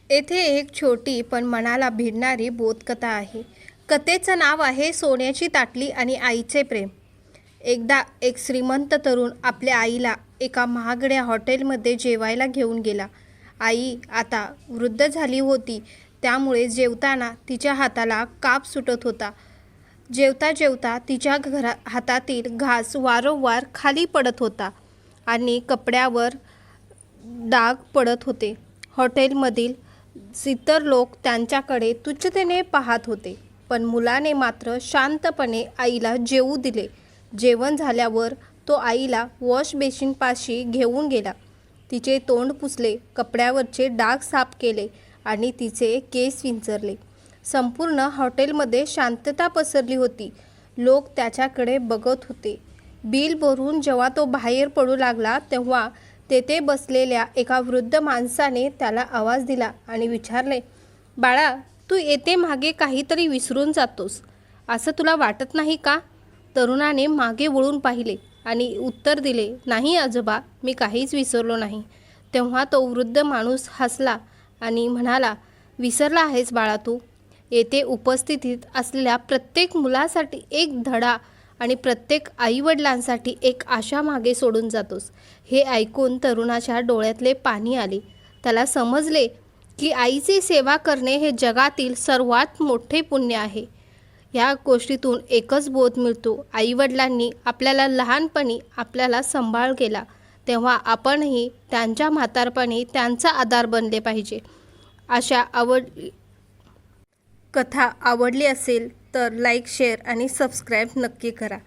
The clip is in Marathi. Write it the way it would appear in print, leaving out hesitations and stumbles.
येथे एक छोटी पण मनाला भिडणारी बोधकथा आहे. कथेचं नाव आहे सोन्याची ताटली आणि आईचे प्रेम. एकदा एक श्रीमंत तरुण आपल्या आईला एका महागड्या हॉटेलमध्ये जेवायला घेऊन गेला. आई आता वृद्ध झाली होती, त्यामुळे जेवताना तिच्या हाताला काप सुटत होता. जेवता जेवता तिच्या हातातील घास वारंवार खाली पडत होता आणि कपड्यावर डाग पडत होते. हॉटेलमधील इतर लोक त्यांच्याकडे तुच्छतेने पाहत होते, पण मुलाने मात्र शांतपणे आईला जेवू दिले. जेवण झाल्यावर तो आईला वॉश बेसिनपाशी घेऊन गेला. तिचे तोंड पुसले, कपड्यावरचे डाग साफ केले आणि तिचे केस विंचरले. संपूर्ण हॉटेलमध्ये शांतता पसरली होती. लोक त्याच्याकडे बघत होते. बिल भरून जेव्हा तो बाहेर पडू लागला तेव्हा तेथे बसलेल्या एका वृद्ध माणसाने त्याला आवाज दिला आणि विचारले, "बाळा, तू येथे मागे काहीतरी विसरून जातोस, असं तुला वाटत नाही का?" तरुणाने मागे वळून पाहिले आणि उत्तर दिले, "नाही आजोबा, मी काहीच विसरलो नाही." तेव्हा तो वृद्ध माणूस हसला आणि म्हणाला, "विसरला आहेस बाळा तू? येथे उपस्थित असलेल्या प्रत्येक मुलासाठी एक धडा आणि प्रत्येक आईवडिलांसाठी एक आशा मागे सोडून जातोस." हे ऐकून तरुणाच्या डोळ्यातले पाणी आले. त्याला समजले की आईची सेवा करणे हे जगातील सर्वात मोठे पुण्य आहे. या गोष्टीतून एकच बोध मिळतो, आईवडिलांनी आपल्याला लहानपणी आपल्याला सांभाळ केला, तेव्हा आपणही त्यांच्या म्हातारपणी त्यांचा आधार बनले पाहिजे. कथा आवडली असेल तर लाईक, शेअर आणि सबस्क्राईब नक्की करा.